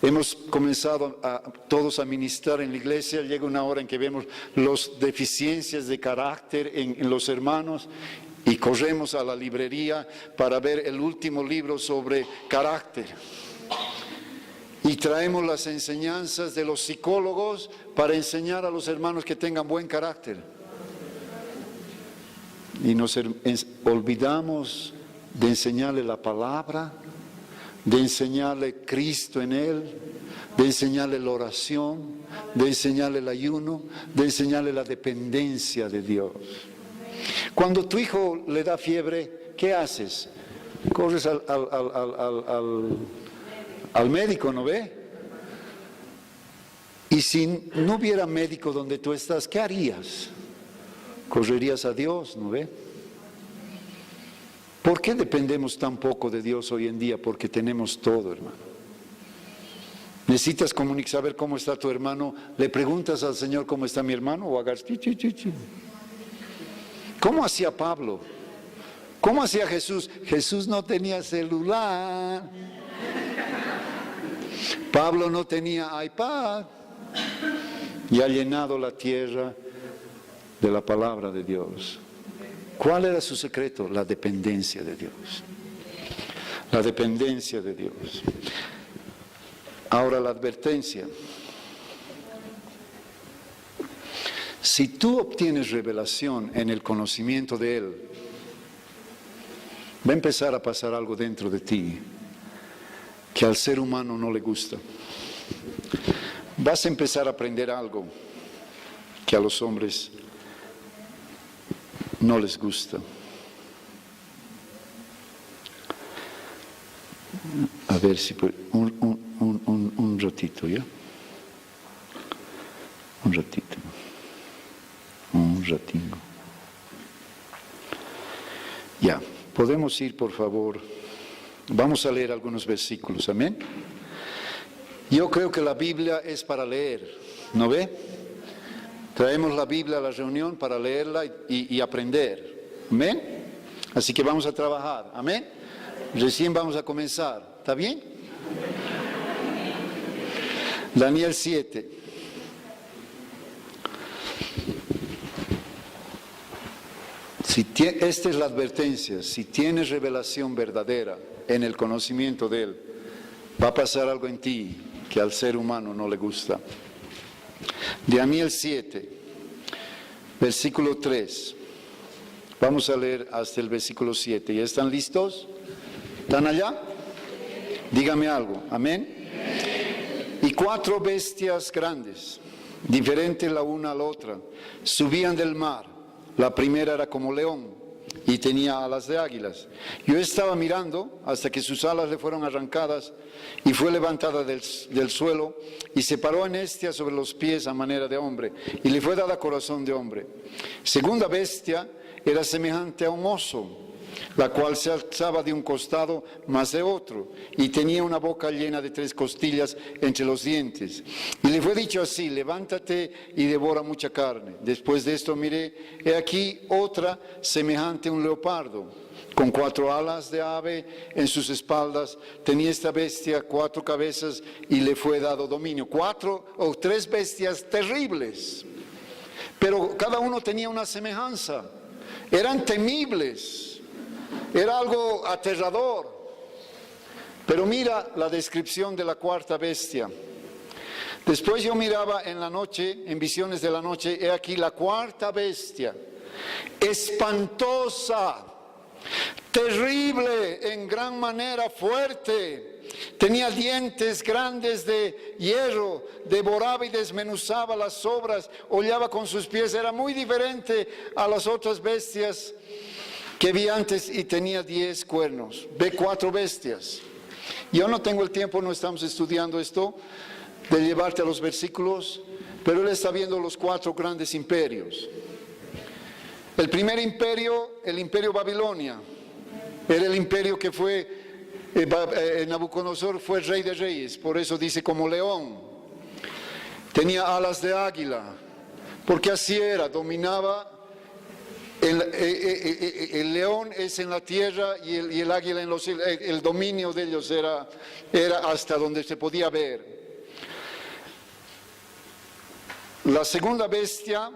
Hemos comenzado todos a ministrar en la iglesia. Llega una hora en que vemos las deficiencias de carácter en los hermanos y corremos a la librería para ver el último libro sobre carácter. Y traemos las enseñanzas de los psicólogos para enseñar a los hermanos que tengan buen carácter. Y nos olvidamos de enseñarle la palabra, de enseñarle Cristo en él, de enseñarle la oración, de enseñarle el ayuno, de enseñarle la dependencia de Dios. Cuando tu hijo le da fiebre, ¿qué haces? Corres al médico, ¿no ve? Y si no hubiera médico donde tú estás, ¿qué harías? Correrías a Dios, ¿no ve? ¿Por qué dependemos tan poco de Dios hoy en día? Porque tenemos todo, hermano. Necesitas saber cómo está tu hermano. Le preguntas al Señor cómo está mi hermano o hagas ¿Cómo hacía Pablo? ¿Cómo hacía Jesús? Jesús no tenía celular. Pablo no tenía iPad. Y ha llenado la tierra de la palabra de Dios. ¿Cuál era su secreto? La dependencia de Dios. La dependencia de Dios. Ahora la advertencia. Si tú obtienes revelación en el conocimiento de Él, va a empezar a pasar algo dentro de ti que al ser humano no le gusta. Vas a empezar a aprender algo que a los hombres no les gusta. A ver si un ratito, ¿ya? Un ratito. Un ratingo. Ya, podemos ir, por favor. Vamos a leer algunos versículos, amén. Yo creo que la Biblia es para leer, ¿no ve? Traemos la Biblia a la reunión para leerla y aprender, amén. Así que vamos a trabajar, amén. Recién vamos a comenzar, ¿está bien? Daniel 7. Esta es la advertencia. Si tienes revelación verdadera en el conocimiento de Él, va a pasar algo en ti que al ser humano no le gusta. Daniel 7, versículo 3. Vamos a leer hasta el versículo 7. ¿Ya están listos? ¿Están allá? Dígame algo. Amén. Y 4 bestias grandes, diferentes la una a la otra, subían del mar. La primera era como león y tenía alas de águilas. Yo estaba mirando hasta que sus alas le fueron arrancadas y fue levantada del suelo y se paró en Hestia sobre los pies a manera de hombre y le fue dada corazón de hombre. Segunda bestia era semejante a un oso, la cual se alzaba de un costado más de otro y tenía una boca llena de 3 costillas entre los dientes. Y le fue dicho así: levántate y devora mucha carne. Después de esto miré, he aquí otra semejante a un leopardo, con 4 alas de ave en sus espaldas. Tenía esta bestia 4 cabezas y le fue dado dominio. 3 bestias terribles, pero cada uno tenía una semejanza. Eran temibles. Era algo aterrador. Pero mira la descripción de la 4ª bestia. Después yo miraba en la noche, en visiones de la noche, he aquí la 4ª bestia, espantosa, terrible en gran manera, fuerte. Tenía dientes grandes de hierro, devoraba y desmenuzaba las sobras, hollaba con sus pies. Era muy diferente a las otras bestias que vi antes y tenía 10 cuernos. Ve 4 bestias. Yo no tengo el tiempo, no estamos estudiando esto, de llevarte a los versículos, pero él está viendo los 4 grandes imperios. El primer imperio, el imperio Babilonia, era el imperio que fue, Nabucodonosor fue rey de reyes, por eso dice como león. Tenía alas de águila, porque así era, dominaba. El león es en la tierra y el águila en los cielos. El dominio de ellos era hasta donde se podía ver. La segunda bestia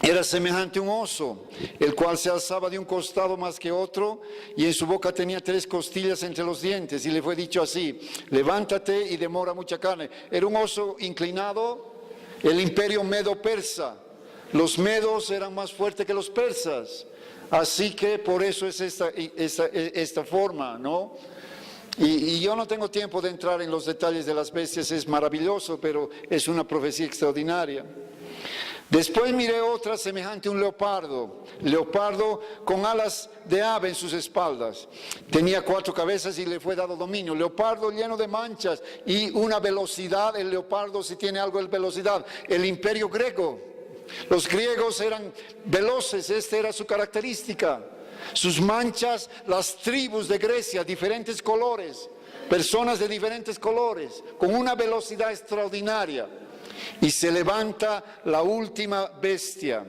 era semejante a un oso, el cual se alzaba de un costado más que otro, y en su boca tenía 3 costillas entre los dientes, y le fue dicho así: levántate y demora mucha carne. Era un oso inclinado, el imperio medo-persa. Los medos eran más fuertes que los persas, así que por eso es esta forma, ¿no? Y yo no tengo tiempo de entrar en los detalles de las bestias, es maravilloso, pero es una profecía extraordinaria. Después miré otra semejante a un leopardo con alas de ave en sus espaldas. Tenía 4 cabezas y le fue dado dominio. Leopardo lleno de manchas y una velocidad. El leopardo, si tiene algo de velocidad. El imperio griego. Los griegos eran veloces, esta era su característica. Sus manchas, las tribus de Grecia, diferentes colores, personas de diferentes colores, con una velocidad extraordinaria. Y se levanta la última bestia,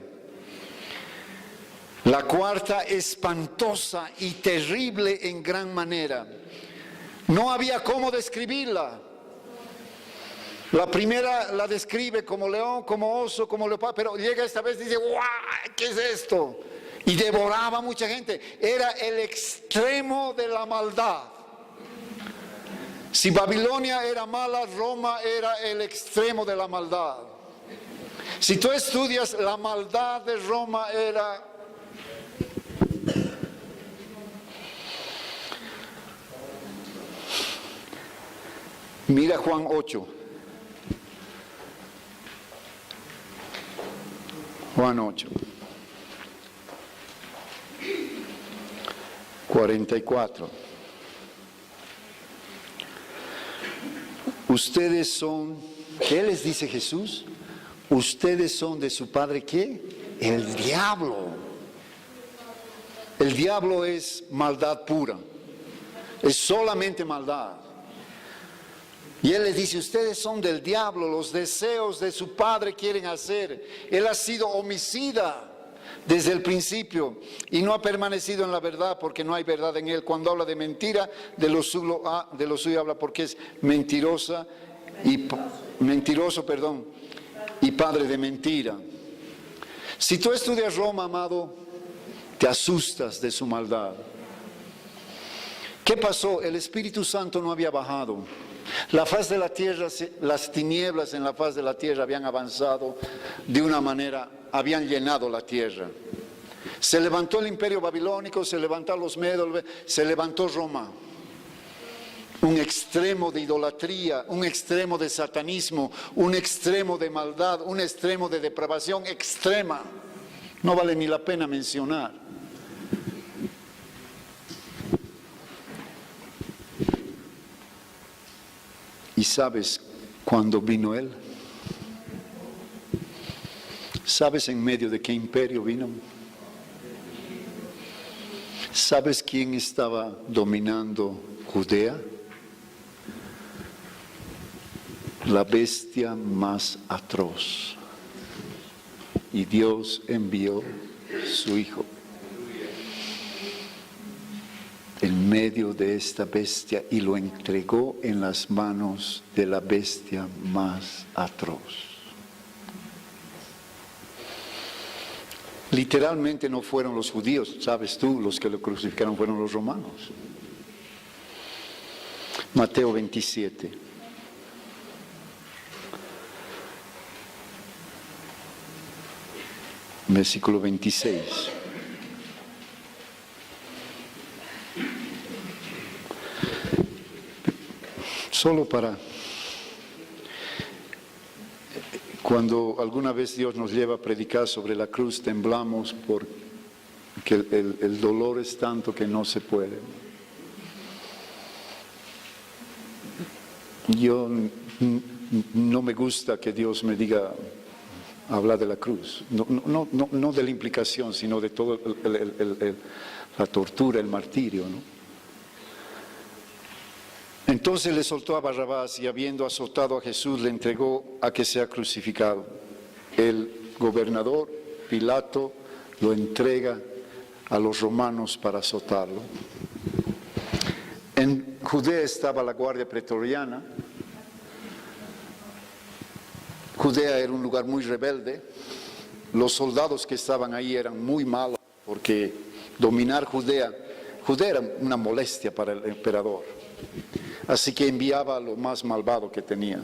la cuarta, espantosa y terrible en gran manera. No había cómo describirla. La primera la describe como león, como oso, como leopardo, pero llega esta vez y dice: ¡guau! ¿Qué es esto? Y devoraba a mucha gente. Era el extremo de la maldad. Si Babilonia era mala, Roma era el extremo de la maldad. Si tú estudias, la maldad de Roma era... Mira Juan 8. Juan 8. 44. Ustedes son, ¿qué les dice Jesús? Ustedes son de su padre, ¿qué? El diablo. El diablo es maldad pura. Es solamente maldad. Y él les dice: ustedes son del diablo, los deseos de su padre quieren hacer. Él ha sido homicida desde el principio y no ha permanecido en la verdad, porque no hay verdad en él. Cuando habla de mentira, de lo suyo habla, porque es mentiroso, y padre de mentira. Si tú estudias Roma, amado, te asustas de su maldad. ¿Qué pasó? El Espíritu Santo no había bajado. La faz de la tierra, las tinieblas en la faz de la tierra habían avanzado de una manera, habían llenado la tierra. Se levantó el imperio babilónico, se levantaron los medos, se levantó Roma. Un extremo de idolatría, un extremo de satanismo, un extremo de maldad, un extremo de depravación extrema. No vale ni la pena mencionar. ¿Y sabes cuándo vino él? ¿Sabes en medio de qué imperio vino? ¿Sabes quién estaba dominando Judea? La bestia más atroz. Y Dios envió su Hijo en medio de esta bestia y lo entregó en las manos de la bestia más atroz. Literalmente no fueron los judíos, sabes tú, los que lo crucificaron fueron los romanos. Mateo 27. Versículo 26. Solo para... Cuando alguna vez Dios nos lleva a predicar sobre la cruz, temblamos porque el dolor es tanto que no se puede. Yo no me gusta que Dios me diga hablar de la cruz, no de la implicación, sino de todo la tortura, el martirio, ¿no? Entonces le soltó a Barrabás y habiendo azotado a Jesús le entregó a que sea crucificado. El gobernador Pilato lo entrega a los romanos para azotarlo. En Judea estaba la guardia pretoriana. Judea era un lugar muy rebelde. Los soldados que estaban ahí eran muy malos porque dominar Judea era una molestia para el emperador. Así que enviaba a lo más malvado que tenía.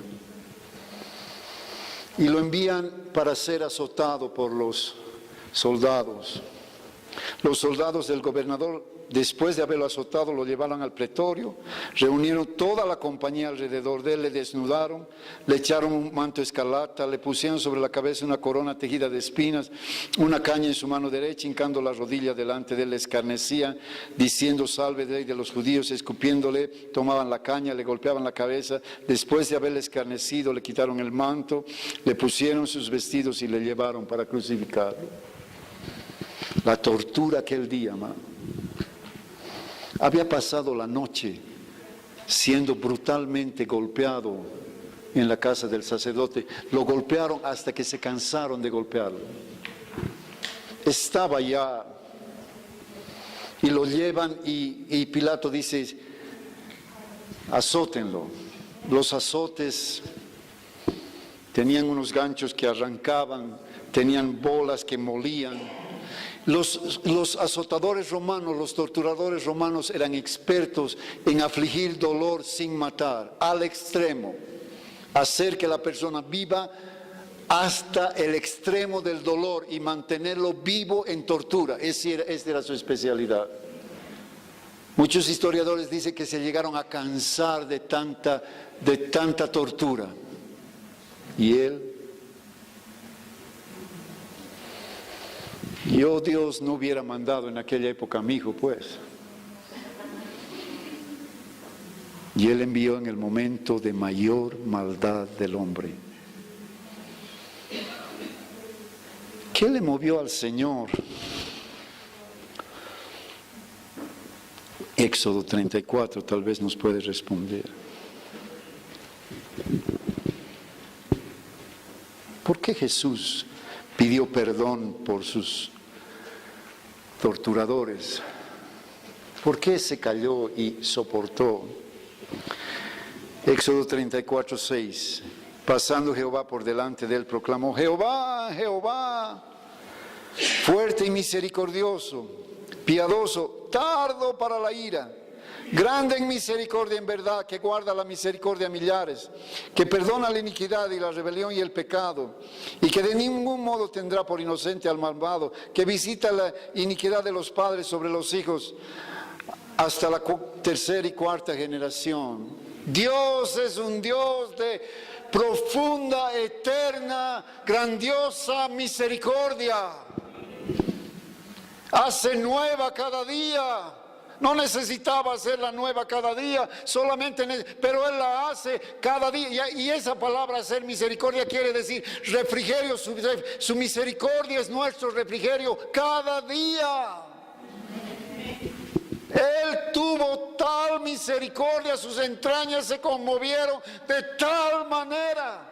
Y lo envían para ser azotado por los soldados. Los soldados del gobernador, después de haberlo azotado, lo llevaron al pretorio, reunieron toda la compañía alrededor de él, le desnudaron, le echaron un manto escarlata, le pusieron sobre la cabeza una corona tejida de espinas, una caña en su mano derecha, hincando la rodilla delante de él, le escarnecían, diciendo salve rey de los judíos, escupiéndole, tomaban la caña, le golpeaban la cabeza, después de haberle escarnecido, le quitaron el manto, le pusieron sus vestidos y le llevaron para crucificarlo. La tortura aquel día, hermano. Había pasado la noche siendo brutalmente golpeado en la casa del sacerdote. Lo golpearon hasta que se cansaron de golpearlo. Estaba ya y lo llevan y Pilato dice, azótenlo. Los azotes tenían unos ganchos que arrancaban, tenían bolas que molían. Los azotadores romanos, los torturadores romanos eran expertos en afligir dolor sin matar, al extremo, hacer que la persona viva hasta el extremo del dolor y mantenerlo vivo en tortura. Esa era su especialidad. Muchos historiadores dicen que se llegaron a cansar de tanta tortura. Y él... Yo, Dios, no hubiera mandado en aquella época a mi hijo, pues. Y Él envió en el momento de mayor maldad del hombre. ¿Qué le movió al Señor? Éxodo 34 tal vez nos puede responder. ¿Por qué Jesús pidió perdón por sus torturadores? ¿Por qué se calló y soportó? Éxodo 34, 6. Pasando Jehová por delante de él, proclamó, Jehová, Jehová, fuerte y misericordioso, piadoso, tardo para la ira, grande en misericordia en verdad, que guarda la misericordia a millares, que perdona la iniquidad y la rebelión y el pecado, y que de ningún modo tendrá por inocente al malvado, que visita la iniquidad de los padres sobre los hijos hasta la tercera y cuarta generación. Dios es un Dios de profunda, eterna, grandiosa misericordia. Hace nueva cada día. No necesitaba hacerla nueva cada día, pero Él la hace cada día. Y esa palabra hacer misericordia quiere decir refrigerio. Su misericordia es nuestro refrigerio cada día. Él tuvo tal misericordia, sus entrañas se conmovieron de tal manera.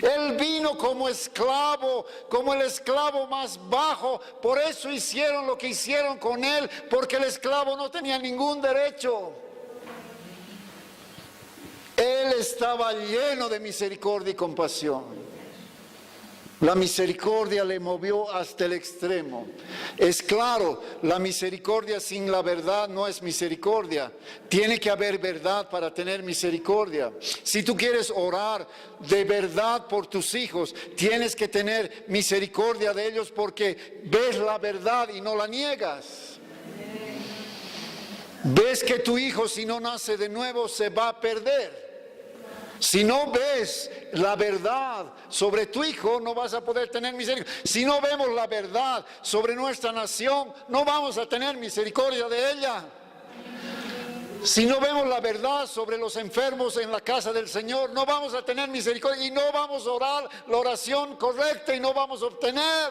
Él vino como esclavo, como el esclavo más bajo. Por eso hicieron lo que hicieron con él, porque el esclavo no tenía ningún derecho. Él estaba lleno de misericordia y compasión. La misericordia le movió hasta el extremo. Es claro, la misericordia sin la verdad no es misericordia. Tiene que haber verdad para tener misericordia. Si tú quieres orar de verdad por tus hijos, tienes que tener misericordia de ellos porque ves la verdad y no la niegas. Ves que tu hijo, si no nace de nuevo, se va a perder. Si no ves la verdad sobre tu hijo, no vas a poder tener misericordia. Si no vemos la verdad sobre nuestra nación, no vamos a tener misericordia de ella. Si no vemos la verdad sobre los enfermos en la casa del Señor, no vamos a tener misericordia y no vamos a orar la oración correcta y no vamos a obtener.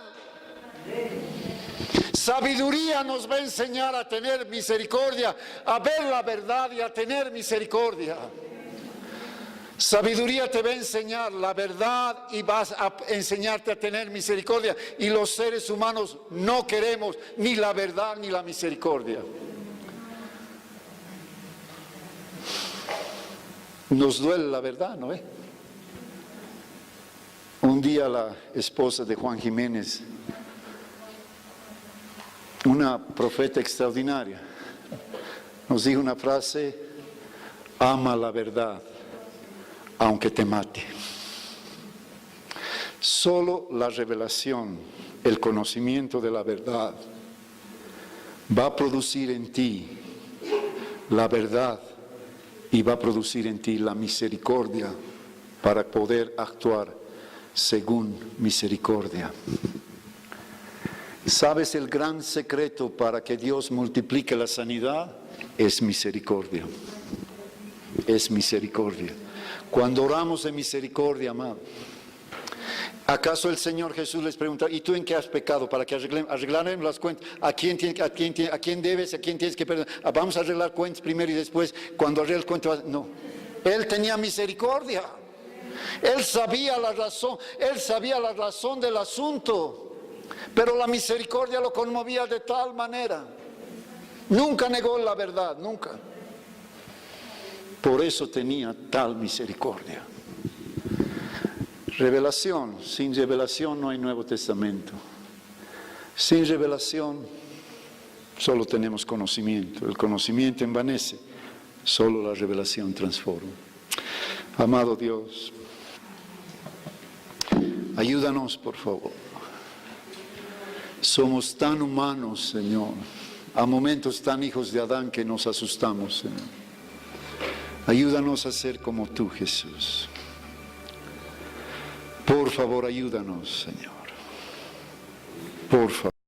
Sabiduría nos va a enseñar a tener misericordia, a ver la verdad y a tener misericordia. Sabiduría te va a enseñar la verdad y vas a enseñarte a tener misericordia. Y los seres humanos no queremos ni la verdad ni la misericordia. Nos duele la verdad, ¿no? Un día la esposa de Juan Jiménez, una profeta extraordinaria, nos dijo una frase: ama la verdad, aunque te mate. Solo la revelación, el conocimiento de la verdad, va a producir en ti la verdad y va a producir en ti la misericordia para poder actuar según misericordia. ¿Sabes el gran secreto para que Dios multiplique la sanidad? Es misericordia. Es misericordia. Cuando oramos en misericordia, amado, ¿acaso el Señor Jesús les pregunta: ¿y tú en qué has pecado? Para que arreglaremos las cuentas. ¿A quién debes? ¿A quién tienes que perdonar? Vamos a arreglar cuentas primero y después, cuando arregles cuentas. No. Él tenía misericordia. Él sabía la razón del asunto. Pero la misericordia lo conmovía de tal manera. Nunca negó la verdad, nunca. Por eso tenía tal misericordia. Revelación. Sin revelación no hay Nuevo Testamento. Sin revelación solo tenemos conocimiento. El conocimiento envanece, solo la revelación transforma. Amado Dios, ayúdanos, por favor. Somos tan humanos, Señor, a momentos tan hijos de Adán que nos asustamos, Señor. Ayúdanos a ser como tú, Jesús. Por favor, ayúdanos, Señor. Por favor.